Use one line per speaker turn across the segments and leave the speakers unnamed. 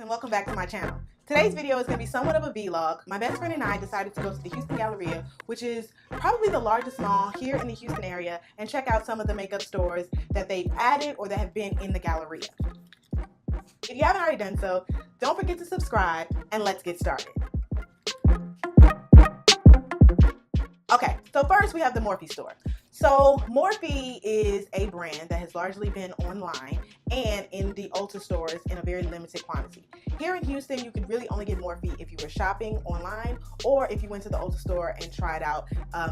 and welcome back to my channel. Today's video is going to be somewhat of a vlog. My best friend and I decided to go to the Houston Galleria, which is probably the largest mall here in the Houston area, and check out some of the makeup stores that they've added or that have been in the Galleria. If you haven't already done so, don't forget to subscribe and let's get started. Okay, so first we have the Morphe store. So Morphe is a brand that has largely been online and in the ULTA stores in a very limited quantity. Here in Houston, you could really only get Morphe if you were shopping online or if you went to the ULTA store and tried out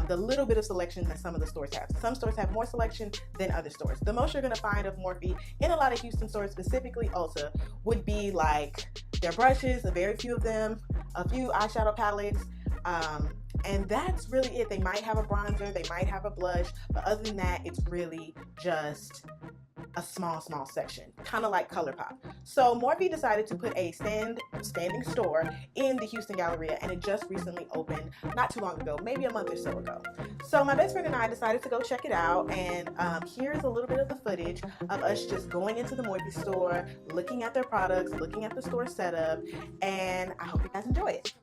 the little bit of selection that some of the stores have. Some stores have more selection than other stores. The most you're going to find of Morphe in a lot of Houston stores, specifically ULTA, would be like their brushes, a very few of them, a few eyeshadow palettes, and that's really it. They might have a bronzer, they might have a blush, but other than that, it's really just a small section, kind of like ColourPop. So Morphe decided to put a standing store in the Houston Galleria, and it just recently opened not too long ago, maybe a month or so ago. So my best friend and I decided to go check it out, and here's a little bit of the footage of us just going into the Morphe store, looking at their products, looking at the store setup, and I hope you guys enjoy it.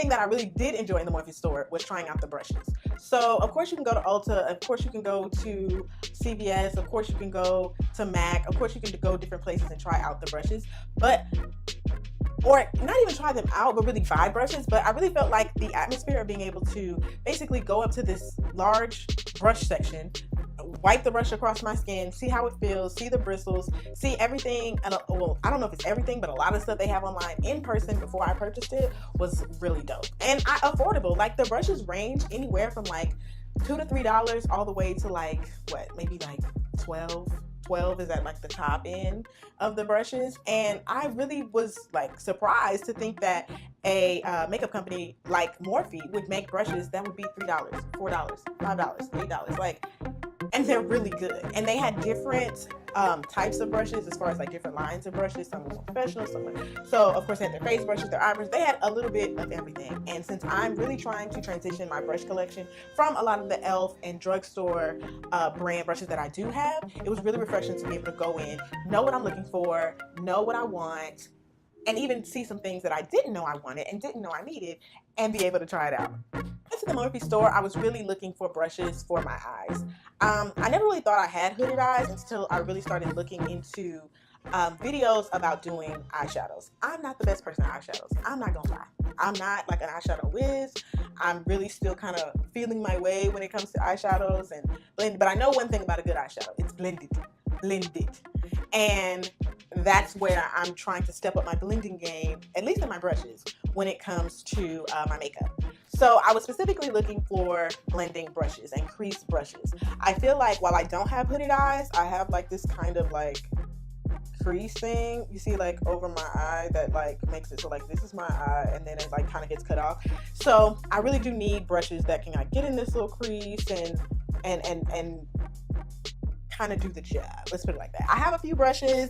That I really did enjoy in the Morphe store was trying out the brushes. So of course you can go to Ulta, of course you can go to CVS, of course you can go to MAC, of course you can go different places and try out the brushes, or not even try them out, but really buy brushes. But I really felt like the atmosphere of being able to basically go up to this large brush section, wipe the brush across my skin, see how it feels, see the bristles, see everything, and well, I don't know if it's everything, but a lot of stuff they have online in person before I purchased it was really dope. And affordable. Like the brushes range anywhere from like $2 to $3 all the way to like, what, maybe like 12 is at like the top end of the brushes. And I really was like surprised to think that a makeup company like Morphe would make brushes that would be $3, $4, $5, $8, like, and they're really good. And they had different types of brushes as far as like different lines of brushes. Some were more professional, so of course they had their face brushes, their eye brushes. They had a little bit of everything. And since I'm really trying to transition my brush collection from a lot of the e.l.f. and drugstore brand brushes that I do have, it was really refreshing to be able to go in, know what I'm looking for, know what I want, and even see some things that I didn't know I wanted and didn't know I needed, and be able to try it out. To the Morphe store, I was really looking for brushes for my eyes. I never really thought I had hooded eyes until I really started looking into videos about doing eyeshadows. I'm not the best person at eyeshadows. I'm not gonna lie. I'm not like an eyeshadow whiz. I'm really still kind of feeling my way when it comes to eyeshadows and blend. But I know one thing about a good eyeshadow: it's blended. And that's where I'm trying to step up my blending game, at least in my brushes, when it comes to my makeup. So I was specifically looking for blending brushes and crease brushes. I feel like while I don't have hooded eyes, I have like this kind of like crease thing, you see, like over my eye, that like makes it so like this is my eye and then it like kind of gets cut off. So I really do need brushes that can like get in this little crease and kind of do the job. Let's put it like that. I have a few brushes.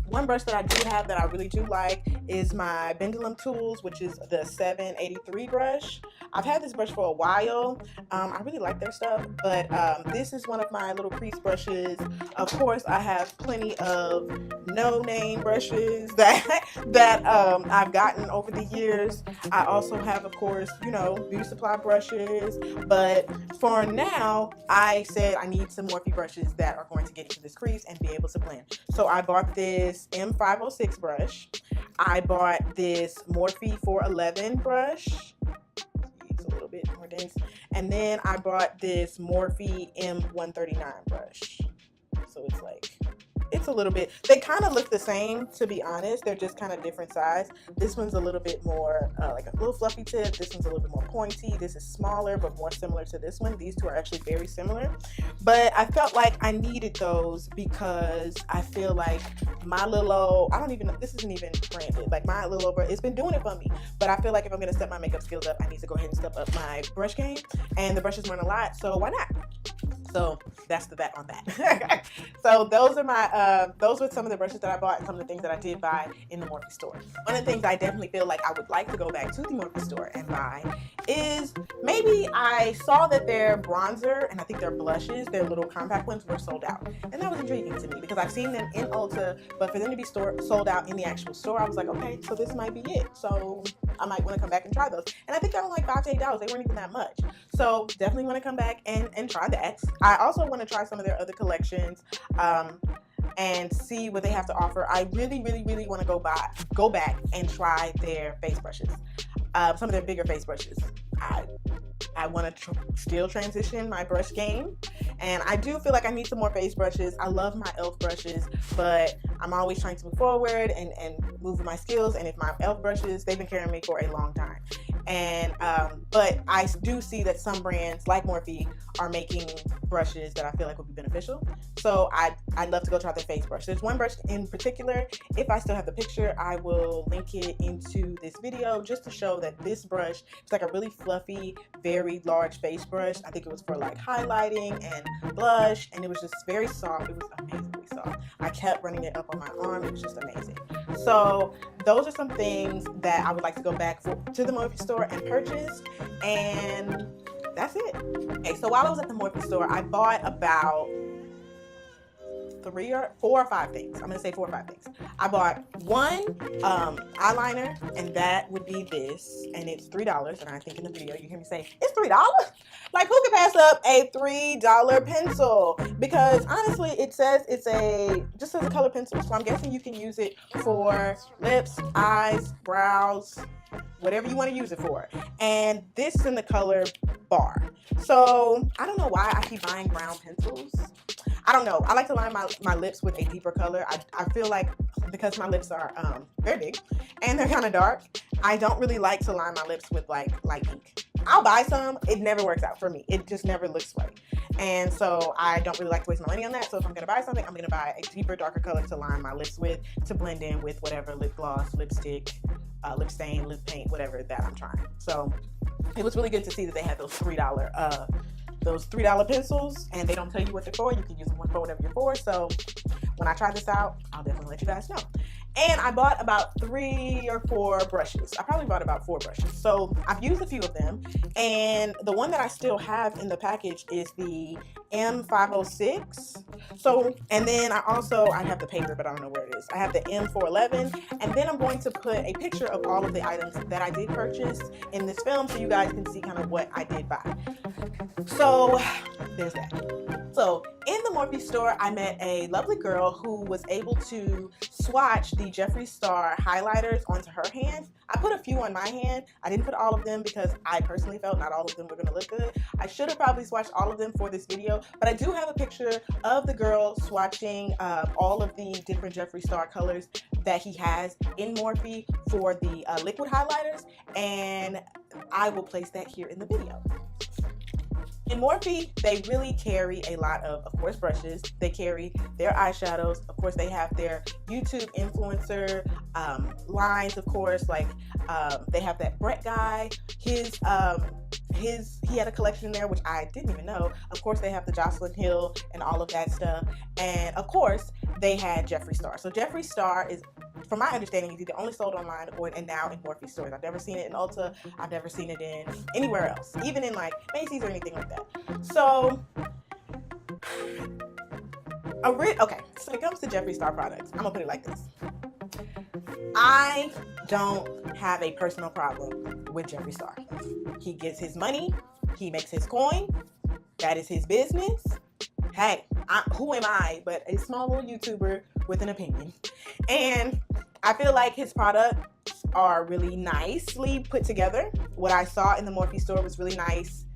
One brush that I do have that I really do like is my Pendulum Tools, which is the 783 brush. I've had this brush for a while. I really like their stuff, but this is one of my little crease brushes. Of course, I have plenty of no-name brushes that I've gotten over the years. I also have, of course, you know, beauty supply brushes, but for now, I said I need some Morphe brushes that are going to get into this crease and be able to blend. So I bought this M506 brush. I bought this Morphe 411 brush. It's a little bit more dense. And then I bought this Morphe M139 brush. So it's like, it's a little bit, they kind of look the same, to be honest. They're just kind of different size. This one's a little bit more like a little fluffy tip. This one's a little bit more pointy. This is smaller but more similar to this one. These two are actually very similar, but I felt like I needed those because I feel like my little old, I don't even know, this isn't even branded, like my little over, it's been doing it for me, but I feel like if I'm going to step my makeup skills up, I need to go ahead and step up my brush game, and the brushes weren't a lot, so why not? So that's that on that. So those are my those were some of the brushes that I bought and some of the things that I did buy in the Morphe store. One of the things I definitely feel like I would like to go back to the Morphe store and buy is, maybe I saw that their bronzer and I think their blushes, their little compact ones, were sold out, and that was intriguing to me because I've seen them in Ulta, but for them to be sold out in the actual store, I was like, okay, so this might be it. So I might want to come back and try those, and I think they're only like $5 to $8. They weren't even that much, so definitely want to come back and try that. I also want to try some of their other collections and see what they have to offer. I really want to go back and try their face brushes, some of their bigger face brushes. I want to still transition my brush game, and I do feel like I need some more face brushes. I love my e.l.f. brushes, but I'm always trying to move forward and move my skills, and if my e.l.f. brushes, they've been carrying me for a long time. And but I do see that some brands like Morphe are making brushes that I feel like would be beneficial. So I'd love to go try their face brush. There's one brush in particular, if I still have the picture, I will link it into this video just to show that this brush is like a really fluffy, very large face brush. I think it was for like highlighting and blush, and it was just very soft. It was amazingly soft. I kept running it up on my arm. It was just amazing. So those are some things that I would like to go back to the Morphe store and purchase, and that's it. Okay, so while I was at the Morphe store, I bought about 4 or 5 things. I'm gonna say 4 or 5 things. I bought one eyeliner, and that would be this, and it's $3. And I think in the video you hear me say it's $3. Like, who could pass up a $3 pencil? Because honestly, it says it's just as a color pencil, so I'm guessing you can use it for lips, eyes, brows, whatever you want to use it for. And this is in the color Bar. So I don't know why I keep buying brown pencils. I don't know. I like to line my lips with a deeper color. I feel like because my lips are very big and they're kind of dark, I don't really like to line my lips with like light pink. I'll buy some. It never works out for me. It just never looks right. And so I don't really like to waste my money on that. So if I'm going to buy something, I'm going to buy a deeper, darker color to line my lips with, to blend in with whatever lip gloss, lipstick, lip stain, lip paint, whatever that I'm trying. So it was really good to see that they had those $3 pencils, and they don't tell you what they're for. You can use them for whatever you're for. So when I try this out, I'll definitely let you guys know. And I bought about 3 or 4 brushes. I probably bought about 4 brushes. So I've used a few of them. And the one that I still have in the package is the M506. So, and then I have the paper, but I don't know where it is. I have the M411. And then I'm going to put a picture of all of the items that I did purchase in this film, so you guys can see kind of what I did buy. So there's that. So in the Morphe store, I met a lovely girl who was able to swatch the Jeffree Star highlighters onto her hands. I put a few on my hand. I didn't put all of them because I personally felt not all of them were going to look good. I should have probably swatched all of them for this video, but I do have a picture of the girl swatching all of the different Jeffree Star colors that he has in Morphe for the liquid highlighters, and I will place that here in the video. In Morphe, they really carry a lot of course, brushes. They carry their eyeshadows. Of course, they have their YouTube influencer lines, of course. Like they have that Brett guy. He had a collection there, which I didn't even know. Of course, they have the Jocelyn Hill and all of that stuff. And of course, they had Jeffree Star. So Jeffree Star is, from my understanding, is either only sold online and now in Morphe stores. I've never seen it in Ulta. I've never seen it in anywhere else, even in like Macy's or anything like that. So, okay, so it comes to Jeffree Star products. I'm gonna put it like this. I don't have a personal problem with Jeffree Star. He gets his money. He makes his coin. That is his business. Hey, who am I but a small little YouTuber with an opinion? And I feel like his products are really nicely put together. What I saw in the Morphe store was really nice,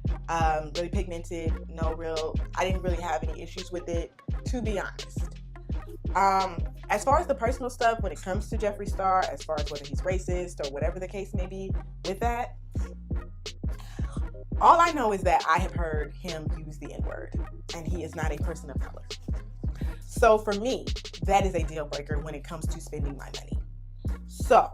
really pigmented. I didn't really have any issues with it, to be honest. As far as the personal stuff, when it comes to Jeffree Star, as far as whether he's racist or whatever the case may be with that, all I know is that I have heard him use the N-word, and he is not a person of color. So for me, that is a deal breaker when it comes to spending my money. So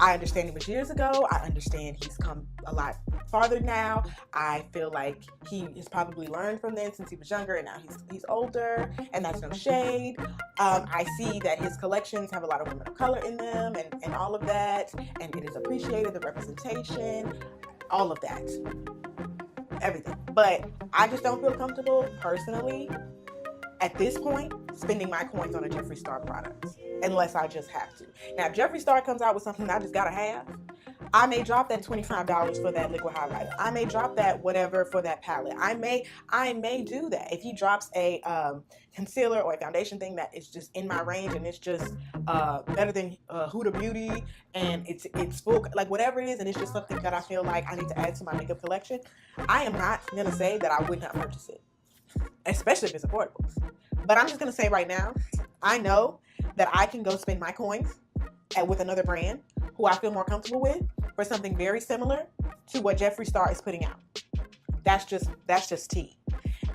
I understand it was years ago. I understand he's come a lot farther now. I feel like he has probably learned from then since he was younger, and now he's older, and that's no shade. I see that his collections have a lot of women of color in them and all of that, and it is appreciated, the representation, all of that, everything. But I just don't feel comfortable personally at this point spending my coins on a Jeffree Star product unless I just have to. Now, if Jeffree Star comes out with something I just gotta have, I may drop that $25 for that liquid highlighter. I may drop that whatever for that palette. I may do that. If he drops a concealer or a foundation thing that is just in my range and it's just better than Huda Beauty and it's full, like whatever it is, and it's just something that I feel like I need to add to my makeup collection, I am not gonna say that I would not purchase it, especially if it's affordable. But I'm just gonna say right now, I know that I can go spend my coins with another brand who I feel more comfortable with for something very similar to what Jeffree Star is putting out. That's just tea.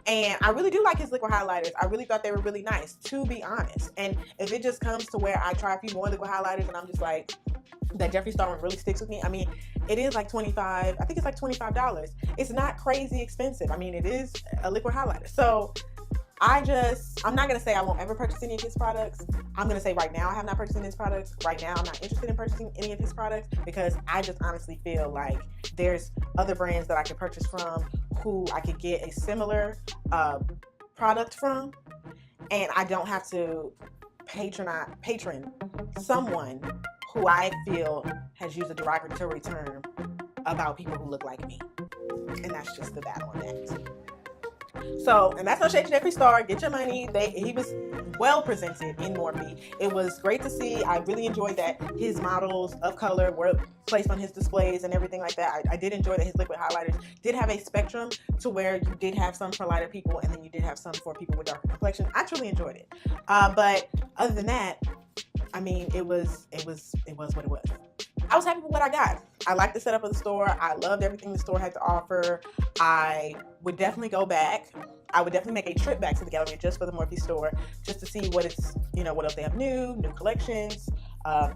And I really do like his liquid highlighters. I really thought they were really nice, to be honest. And if it just comes to where I try a few more liquid highlighters and I'm just like, that Jeffree Star one really sticks with me. I mean, it is like I think it's like $25. It's not crazy expensive. I mean, it is a liquid highlighter. So I'm not going to say I won't ever purchase any of his products. I'm going to say right now I have not purchased any of his products. Right now I'm not interested in purchasing any of his products because I just honestly feel like there's other brands that I could purchase from who I could get a similar product from, and I don't have to patron someone who I feel has used a derogatory term about people who look like me. And that's just the battle on that. So, and that's no shade to Jeffree Star. Get your money. He was well presented in Morphe. It was great to see. I really enjoyed that his models of color were placed on his displays and everything like that. I did enjoy that his liquid highlighters did have a spectrum to where you did have some for lighter people and then you did have some for people with darker complexion. I truly enjoyed it. But other than that, I mean, it was what it was. I was happy with what I got. I liked the setup of the store. I loved everything the store had to offer. I would definitely go back. I would definitely make a trip back to the Galleria just for the Morphe store, just to see what else they have new collections,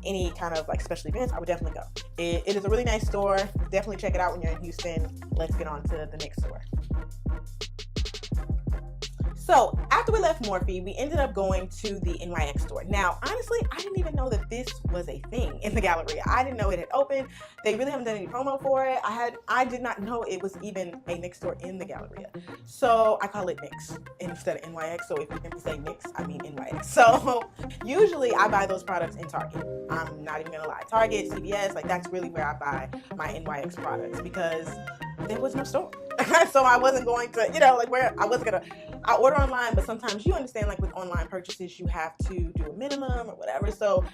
any kind of like special events. I would definitely go. It is a really nice store. Definitely check it out when you're in Houston. Let's get on to the next store. So after we left Morphe, we ended up going to the NYX store. Now, honestly, I didn't even know that this was a thing in the Galleria. I didn't know it had opened. They really haven't done any promo for it. I did not know it was even a NYX store in the Galleria. So I call it NYX instead of NYX. So if you can say NYX, I mean NYX. So usually I buy those products in Target. I'm not even gonna lie. Target, CVS, like that's really where I buy my NYX products because there was no store. So I wasn't going to, I order online, but sometimes you understand, like with online purchases, you have to do a minimum or whatever. So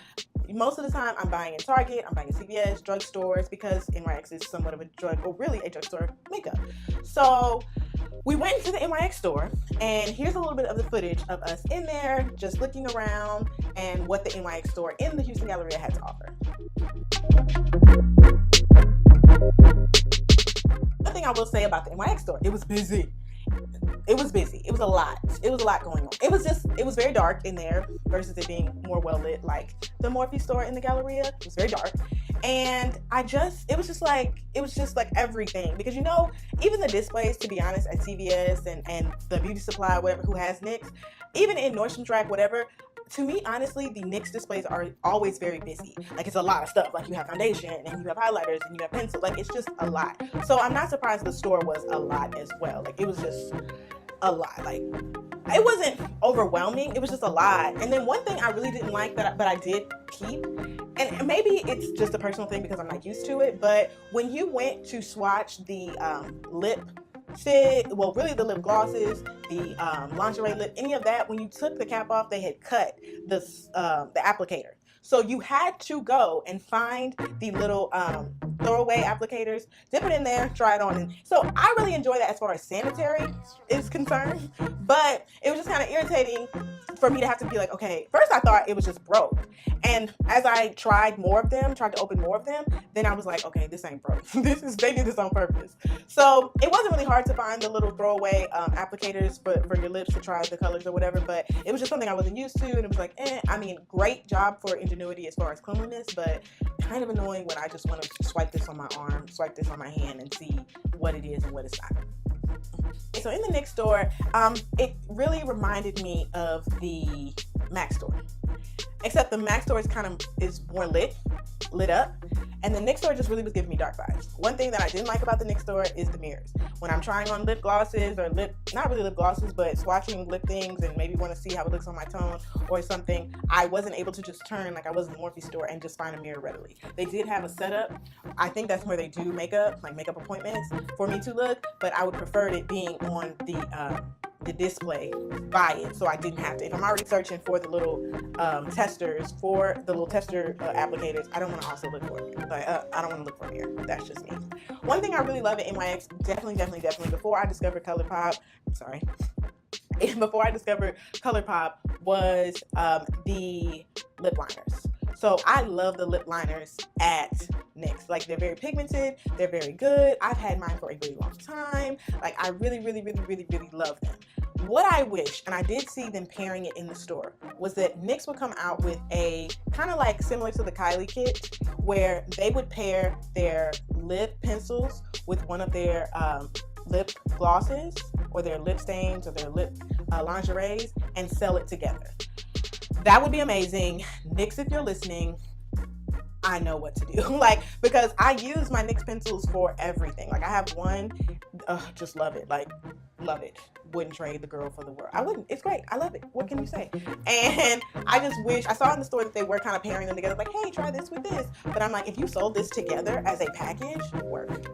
most of the time I'm buying in Target, I'm buying in CVS, drugstores, because NYX is somewhat of a drug, or really a drugstore makeup. So we went to the NYX store, and here's a little bit of the footage of us in there, just looking around and what the NYX store in the Houston Galleria had to offer. One thing I will say about the NYX store, it was busy. It was busy. It was a lot. It was a lot going on. It was very dark in there versus it being more well lit like the Morphe store in the Galleria. It was very dark. And it was just like everything, because you know, even the displays, to be honest, at CVS and the beauty supply, whatever, who has NYX, even in Nordstrom's Rack, whatever, to me, honestly, the NYX displays are always very busy. Like, it's a lot of stuff. Like, you have foundation, and you have highlighters, and you have pencil. Like, it's just a lot. So I'm not surprised the store was a lot as well. Like, it was just a lot. Like, it wasn't overwhelming. It was just a lot. And then one thing I really didn't like, but I did keep, and maybe it's just a personal thing because I'm not used to it, but when you went to swatch the lip really the lip glosses, the lingerie lip, any of that, when you took the cap off, they had cut the applicator. So you had to go and find the little throwaway applicators, dip it in there, try it on. And so I really enjoy that as far as sanitary is concerned, but it was just kind of irritating for me to have to be like, okay, first I thought it was just broke. And as I tried to open more of them, then I was like, okay, this ain't broke. They did this on purpose. So it wasn't really hard to find the little throwaway applicators for your lips to try the colors or whatever, but it was just something I wasn't used to, and it was like, I mean, great job for ingenuity as far as cleanliness, but kind of annoying when I just want to swipe this on my arm, swipe this on my hand, and see what it is and what it's not. So in the NYX store, it really reminded me of the MAC store, except the MAC store is more lit up, and the NYX store just really was giving me dark vibes. One thing that I didn't like about the NYX store is the mirrors. When I'm trying on lip glosses or not really lip glosses, but swatching lip things and maybe want to see how it looks on my tone or something, I wasn't able to just turn like I was in the Morphe store and just find a mirror readily. They did have a setup. I think that's where they do makeup, like makeup appointments for me to look, but I would prefer it being on the display by it, so I didn't have to. If I'm already searching for the little testers, applicators, I don't want to also look for a mirror. Like, I don't want to look for a mirror. That's just me. One thing I really love at NYX, definitely, before I discovered ColourPop, before I discovered ColourPop, was the lip liners. So I love the lip liners at NYX. Like, they're very pigmented, they're very good. I've had mine for a really long time. Like, I really love them. What I wish, and I did see them pairing it in the store, was that NYX would come out with a kind of like similar to the Kylie kit, where they would pair their lip pencils with one of their lip glosses or their lip stains or their lip lingeries and sell it together. That would be amazing. NYX, if you're listening, I know what to do. Like, because I use my NYX pencils for everything. Like, I have one, just love it. Like, love it. Wouldn't trade the girl for the world. I wouldn't. It's great. I love it. What can you say? And I just wish, I saw in the store that they were kind of pairing them together. Like, hey, try this with this. But I'm like, if you sold this together as a package,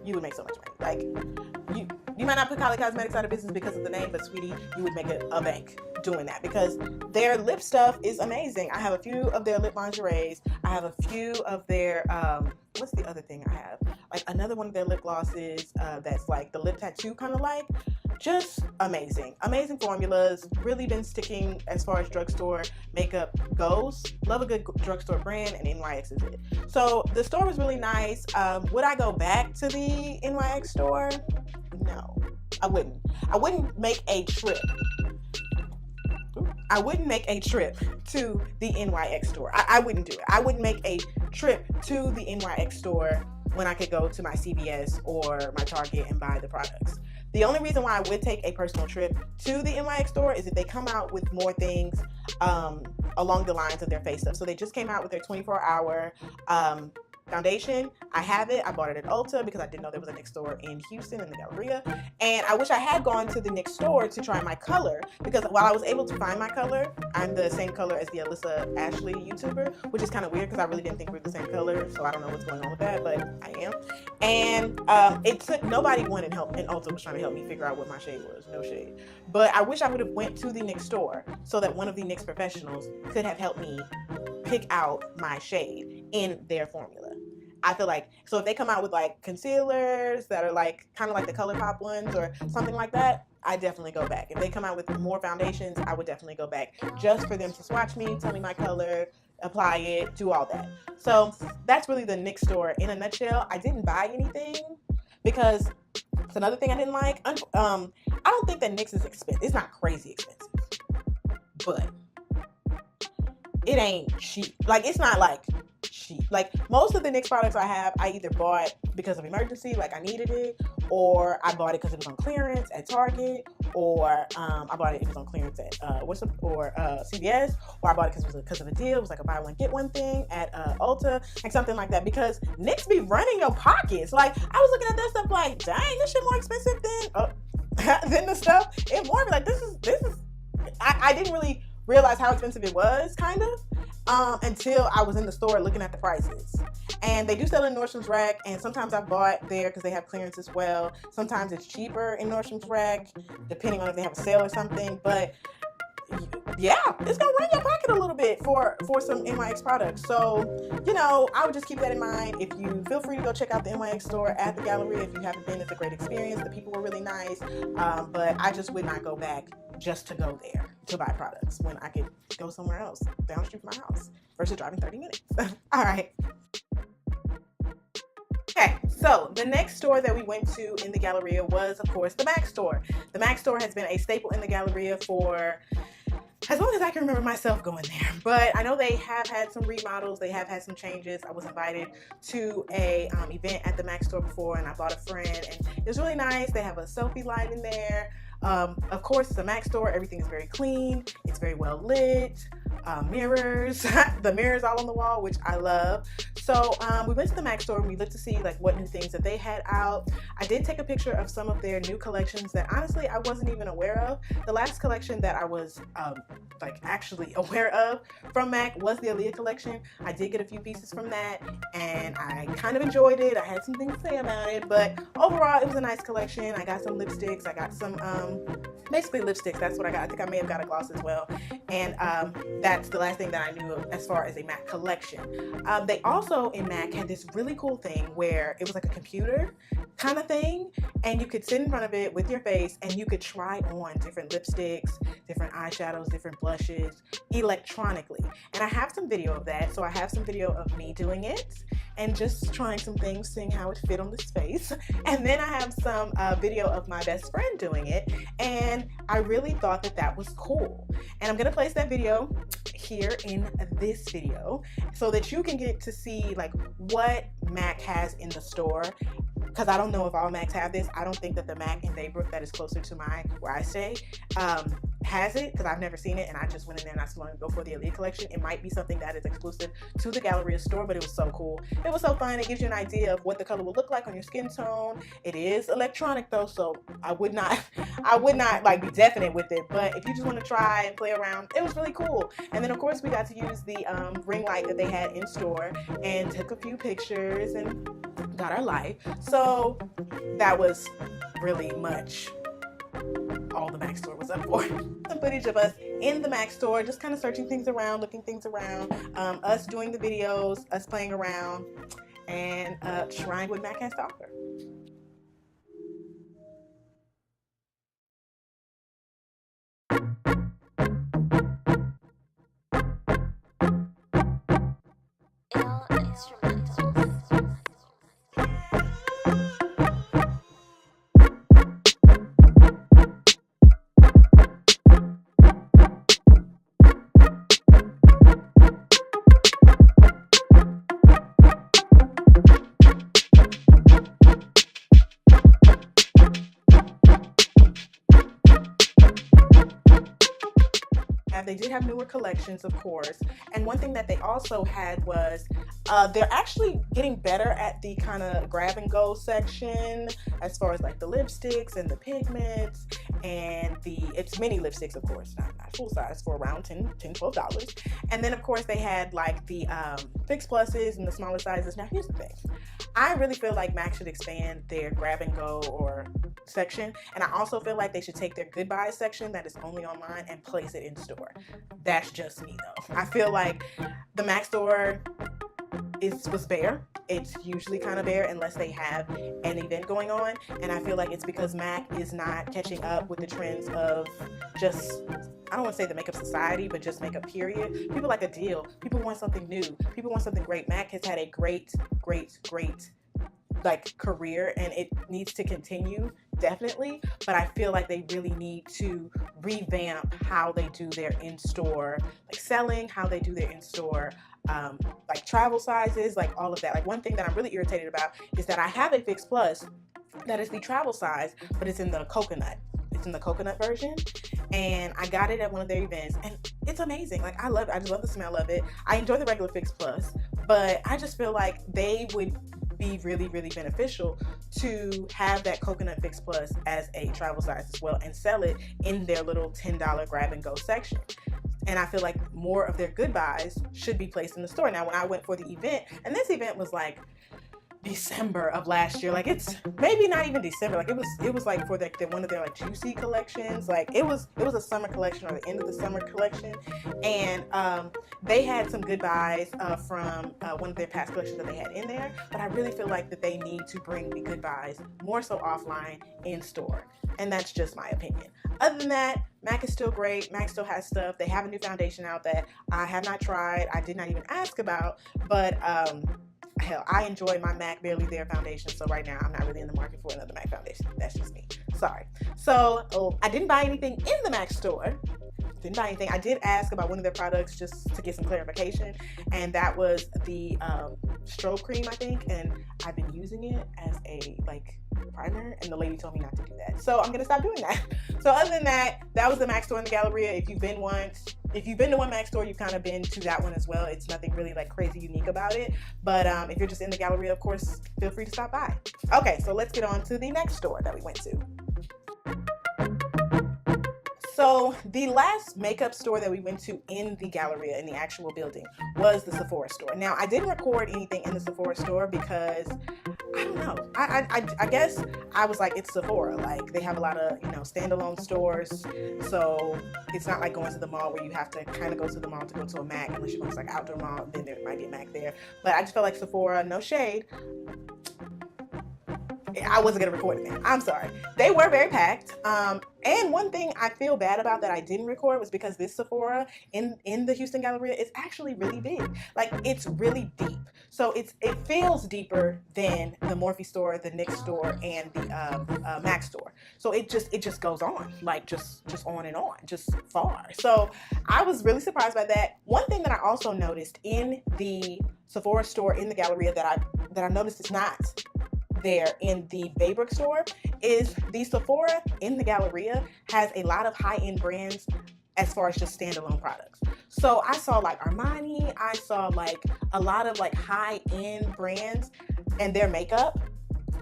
you would make so much money. Like, you might not put Kylie Cosmetics out of business because of the name, but sweetie, you would make a bank doing that, because their lip stuff is amazing. I have a few of their lip lingeries. I have a few of their, what's the other thing I have? Like, another one of their lip glosses that's like the lip tattoo kind of like. Just amazing. Amazing formulas. Really been sticking as far as drugstore makeup goes. Love a good drugstore brand, and NYX is it. So the store was really nice. Would I go back to the NYX store? No, I wouldn't. I wouldn't make a trip. I wouldn't make a trip to the NYX store. I wouldn't do it. I wouldn't make a trip to the NYX store when I could go to my CVS or my Target and buy the products. The only reason why I would take a personal trip to the NYX store is if they come out with more things along the lines of their face stuff. So they just came out with their 24-hour foundation. I have it. I bought it at ULTA because I didn't know there was a NYX store in Houston in the Galleria. And I wish I had gone to the NYX store to try my color, because while I was able to find my color, I'm the same color as the Alyssa Ashley YouTuber, which is kind of weird because I really didn't think we were the same color. So I don't know what's going on with that, but I am. And it took, nobody wanted help, and ULTA was trying to help me figure out what my shade was. No shade. But I wish I would have went to the NYX store so that one of the NYX professionals could have helped me pick out my shade in their formula. I feel like, so if they come out with like concealers that are like kind of like the ColourPop ones or something like that, I definitely go back. If they come out with more foundations, I would definitely go back just for them to swatch me, tell me my color, apply it, do all that. So that's really the NYX store in a nutshell. I didn't buy anything because It's another thing I didn't like. I don't think that NYX is expensive. It's not crazy expensive, but it ain't cheap. Like, it's not like cheap. Like, most of the NYX products I have, I either bought because of emergency, like I needed it, or I bought it because it was on clearance at Target, or I bought it on clearance at CVS, or I bought it because of a deal. It was like a buy one get one thing at ULTA, like something like that. Because NYX be running your pockets. Like, I was looking at that stuff like, dang, this shit more expensive than the stuff in Morphe. Like, this is. I didn't really realize how expensive it was, kind of, until I was in the store looking at the prices. And they do sell in Nordstrom's Rack, and sometimes I've bought there because they have clearance as well. Sometimes it's cheaper in Nordstrom's Rack, depending on if they have a sale or something. But yeah, it's gonna run your pocket a little bit for some NYX products. So, you know, I would just keep that in mind. If you feel free to go check out the NYX store at the Galleria. If you haven't been, it's a great experience. The people were really nice, but I just would not go back just to go there to buy products when I could go somewhere else down the street from my house versus driving 30 minutes. All right. Okay, so the next store that we went to in the Galleria was, of course, the MAC store. The MAC store has been a staple in the Galleria for as long as I can remember myself going there. But I know they have had some remodels, they have had some changes. I was invited to a event at the MAC store before, and I brought a friend, and it was really nice. They have a selfie line in there. Of course, it's a MAC store. Everything is very clean. It's very well lit. Mirrors, the mirrors all on the wall, which I love. So we went to the MAC store and we looked to see like what new things that they had out. I did take a picture of some of their new collections that honestly I wasn't even aware of. The last collection that I was like actually aware of from MAC was the Aaliyah collection. I did get a few pieces from that and I kind of enjoyed it. I had some things to say about it, but overall it was a nice collection. I got some lipsticks. I got some basically lipsticks. That's what I got. I think I may have got a gloss as well. And that's the last thing that I knew of as far as a MAC collection. They also in MAC had this really cool thing where it was like a computer kind of thing, and you could sit in front of it with your face and you could try on different lipsticks, different eyeshadows, different blushes electronically. And I have some video of that. So I have some video of me doing it and just trying some things, seeing how it fit on this face. And then I have some video of my best friend doing it, and I really thought that that was cool. And I'm gonna place that video here in this video so that you can get to see like what MAC has in the store, because I don't know if all MACs have this. I don't think that the MAC in Baybrook that is closer to where I stay has it, because I've never seen it, and I just went in there not so long ago for the Elite collection. It might be something that is exclusive to the Galleria store, but it was so cool. It was so fun. It gives you an idea of what the color will look like on your skin tone. It is electronic though, so I would not like be definite with it, but if you just want to try and play around, it was really cool. And then of course we got to use the ring light that they had in store and took a few pictures and got our life. So that was really much all the MAC store was up for. Some footage of us in the MAC store, just kind of searching things around, looking things around, us doing the videos, us playing around, and trying what MAC has to offer. They did have newer collections, of course, and one thing that they also had was they're actually getting better at the kind of grab and go section as far as like the lipsticks and the pigments, and it's mini lipsticks, of course, not full size, for around $12. And then of course they had like the Fix Pluses and the smaller sizes. Now here's the thing, I really feel like MAC should expand their grab and go or section, and I also feel like they should take their goodbye section that is only online and place it in store. That's just me though. I feel like the MAC store was bare. It's usually kind of bare unless they have an event going on, and I feel like it's because MAC is not catching up with the trends of just, I don't want to say the makeup society, but just makeup period. People like a deal. People want something new. People want something great. MAC has had a great like career, and it needs to continue, definitely, but I feel like they really need to revamp how they do their in-store like selling, how they do their in-store like travel sizes, like all of that. Like one thing that I'm really irritated about is that I have a Fix Plus that is the travel size, but it's in the coconut. It's in the coconut version, and I got it at one of their events, and it's amazing. Like I love it. I just love the smell of it. I enjoy the regular Fix Plus, but I just feel like they would be really, really beneficial to have that coconut Fix Plus as a travel size as well, and sell it in their little $10 grab and go section. And I feel like more of their good buys should be placed in the store. Now, when I went for the event, and this event was like December of last year, like it's maybe not even December, like it was like for the one of their like juicy collections, like it was a summer collection or the end of the summer collection, and they had some good buys from one of their past collections that they had in there, but I really feel like that they need to bring the good buys more so offline in store, and that's just my opinion. Other than that, MAC is still great. MAC still has stuff. They have a new foundation out that I have not tried, I did not even ask about, but hell, I enjoy my MAC Barely There foundation, so right now I'm not really in the market for another MAC foundation. That's just me. Sorry. So I didn't buy anything in the MAC store. Didn't buy anything. I did ask about one of their products just to get some clarification, and that was the strobe cream, I think, and I've been using it as a like primer, and the lady told me not to do that, so I'm gonna stop doing that. So other than that, that was the MAC store in the Galleria. If you've been to one MAC store, you've kind of been to that one as well. It's nothing really like crazy unique about it, but if you're just in the Galleria, of course, feel free to stop by. Okay, so let's get on to the next store that we went to. So the last makeup store that we went to in the Galleria, in the actual building, was the Sephora store. Now, I didn't record anything in the Sephora store because, I don't know, I guess I was like, it's Sephora. Like, they have a lot of, standalone stores, so it's not like going to the mall where you have to kind of go to the mall to go to a MAC, unless you go to like outdoor mall, then there might be a MAC there. But I just felt like Sephora, no shade, I wasn't going to record it. I'm sorry. They were very packed. And one thing I feel bad about that I didn't record was because this Sephora in the Houston Galleria is actually really big. Like, it's really deep. So it feels deeper than the Morphe store, the NYX store, and the MAC store. So it just goes on, like just on and on, just far. So I was really surprised by that. One thing that I also noticed in the Sephora store in the Galleria that I noticed is not there in the Baybrook store is the Sephora in the Galleria has a lot of high-end brands as far as just standalone products. So I saw like Armani, I saw like a lot of like high-end brands and their makeup,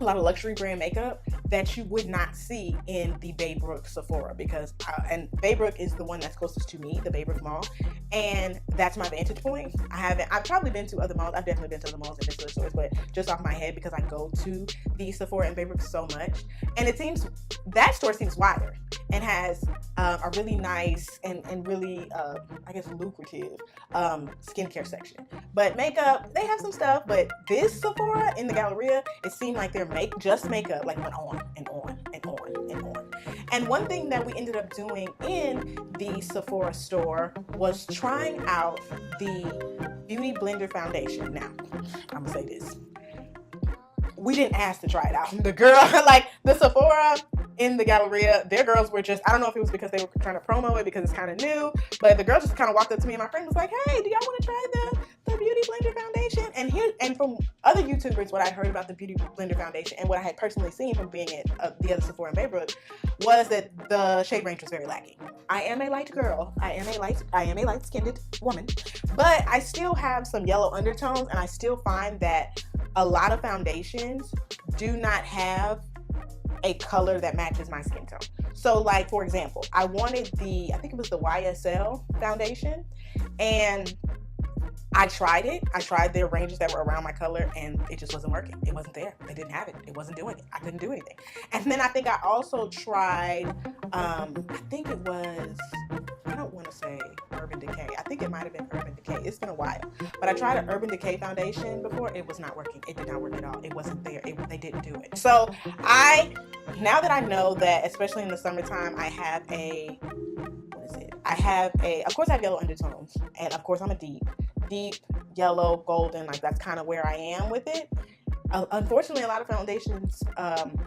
a lot of luxury brand makeup that you would not see in the Baybrook Sephora, because and Baybrook is the one that's closest to me, the Baybrook Mall, and that's my vantage point. I've probably been to other malls. I've definitely been to other malls and been to the stores, but just off my head, because I go to the Sephora and Baybrook so much, and it seems that store seems wider and has a really nice and really I guess lucrative skincare section. But makeup, they have some stuff, but this Sephora in the Galleria, it seemed like their just makeup like went on and on and on and on. And one thing that we ended up doing in the Sephora store was trying out the Beauty Blender foundation. Now, I'm gonna say this. We didn't ask to try it out. The girl, like the Sephora in the Galleria, their girls were just, I don't know if it was because they were trying to promo it because it's kind of new, but the girl just kind of walked up to me and my friend was like, hey, do y'all want to try the Beauty Blender foundation? And from other YouTubers, what I heard about the Beauty Blender foundation and what I had personally seen from being at the other Sephora in Baybrook was that the shade range was very lacking. I am a light girl. I am a light-skinned woman, but I still have some yellow undertones, and I still find that a lot of foundations do not have a color that matches my skin tone. So like, for example, I wanted I think it was the YSL foundation, and I tried it. I tried their ranges that were around my color, and it just wasn't working. It wasn't there. They didn't have it. It wasn't doing it. I couldn't do anything. And then I think I also tried, I think it was, I don't want to say Urban Decay. I think it might have been Urban Decay. It's been a while. But I tried an Urban Decay foundation before. It was not working. It did not work at all. It wasn't there. They didn't do it. So now that I know that, especially in the summertime, I have of course I have yellow undertones. And of course I'm a deep yellow, golden, like that's kind of where I am with it. unfortunately, a lot of foundations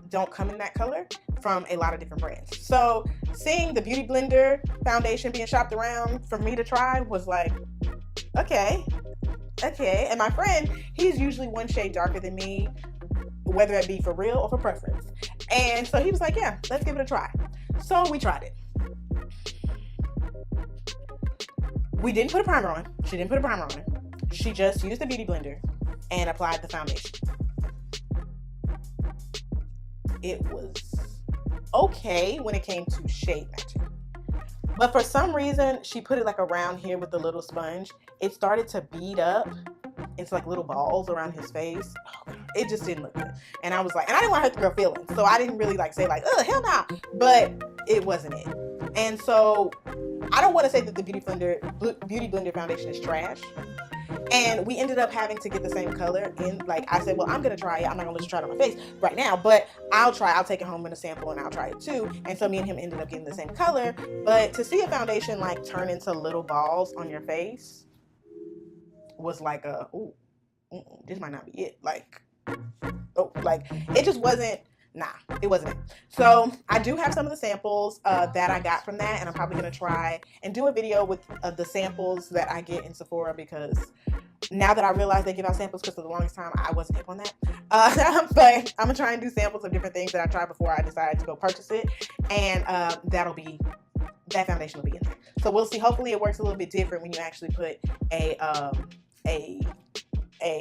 don't come in that color from a lot of different brands. So seeing the Beauty Blender foundation being shopped around for me to try was like, okay. And my friend, he's usually one shade darker than me, whether it be for real or for preference. And so he was like, yeah, let's give it a try. So we tried it. We didn't put a primer on. She didn't put a primer on. She just used the Beauty Blender and applied the foundation. It was okay when it came to shade matching. But for some reason, she put it like around here with the little sponge. It started to bead up into like little balls around his face. Oh, it just didn't look good. And I was like, and I didn't want to hurt the girl feelings. So I didn't really like say like, oh, hell no. But it wasn't it. And so I don't want to say that the Beauty Blender foundation is trash. And we ended up having to get the same color. And like I said, well, I'm going to try it. I'm not going to let you try it on my face right now, but I'll take it home in a sample and I'll try it too. And so me and him ended up getting the same color. But to see a foundation like turn into little balls on your face was like this might not be it. Like it just wasn't. Nah, it wasn't it. So I do have some of the samples that I got from that, and I'm probably going to try and do a video with the samples that I get in Sephora, because now that I realize they give out samples, because for the longest time I wasn't hip on that. But I'm going to try and do samples of different things that I tried before I decided to go purchase it, and that foundation will be in there. So we'll see. Hopefully it works a little bit different when you actually put a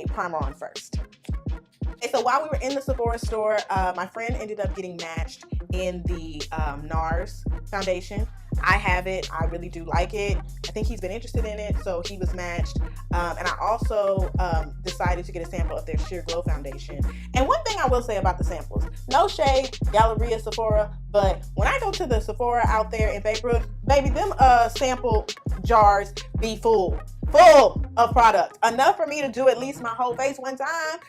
primer on first. Okay, so while we were in the Sephora store, my friend ended up getting matched in the NARS foundation. I have it. I really do like it. I think he's been interested in it, so he was matched. And I also decided to get a sample of their Sheer Glow foundation. And one thing I will say about the samples, no shade, Galleria, Sephora, but when I go to the Sephora out there in Baybrook, baby, them sample jars be full of product. Enough for me to do at least my whole face one time.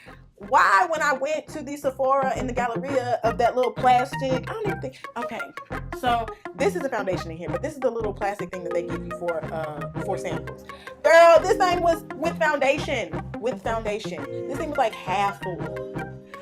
Why, when I went to the Sephora in the Galleria of that little plastic, I don't even think, okay, so this is a foundation in here, but this is the little plastic thing that they give you for samples. Girl, this thing was with foundation. This thing was like half full.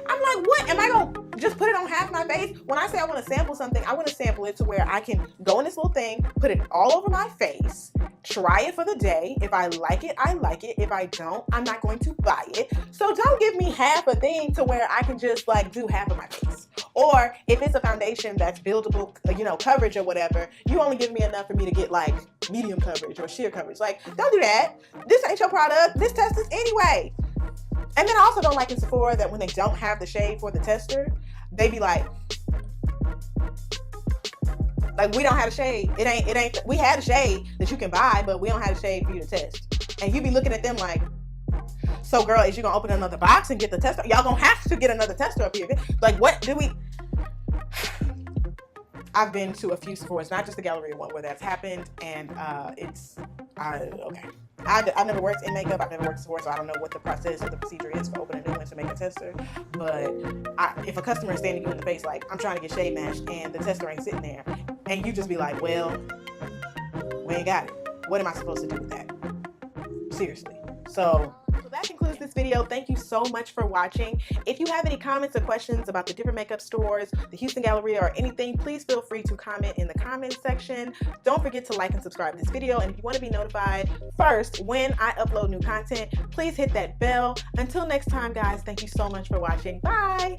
I'm like, what? Am I going to just put it on half my face? When I say I want to sample something, I want to sample it to where I can go in this little thing, put it all over my face, try it for the day. If I like it, I like it. If I don't, I'm not going to buy it. So don't give me half a thing to where I can just like do half of my face. Or if it's a foundation that's buildable, coverage or whatever, you only give me enough for me to get like medium coverage or sheer coverage. Like, don't do that. This ain't your product. This test is anyway. And then I also don't like in Sephora that when they don't have the shade for the tester, they be like, we don't have a shade. It ain't, we had a shade that you can buy, but we don't have a shade for you to test. And you be looking at them like, so girl, is you gonna open another box and get the tester? Y'all gonna have to get another tester up here. Like, what do we? I've been to a few Sephoras, not just the Galleria one, where that's happened, and okay. I've never worked in makeup. I've never worked in Sephora, so I don't know what the process or the procedure is for opening a new one to make a tester. But if a customer is standing you in the face like, I'm trying to get shade matched, and the tester ain't sitting there, and you just be like, well, we ain't got it. What am I supposed to do with that? Seriously. So that concludes this video. Thank you so much for watching. If you have any comments or questions about the different makeup stores, the Houston Galleria, or anything, please feel free to comment in the comments section. Don't forget to like and subscribe this video. And if you want to be notified first when I upload new content, please hit that bell. Until next time, guys, thank you so much for watching. Bye.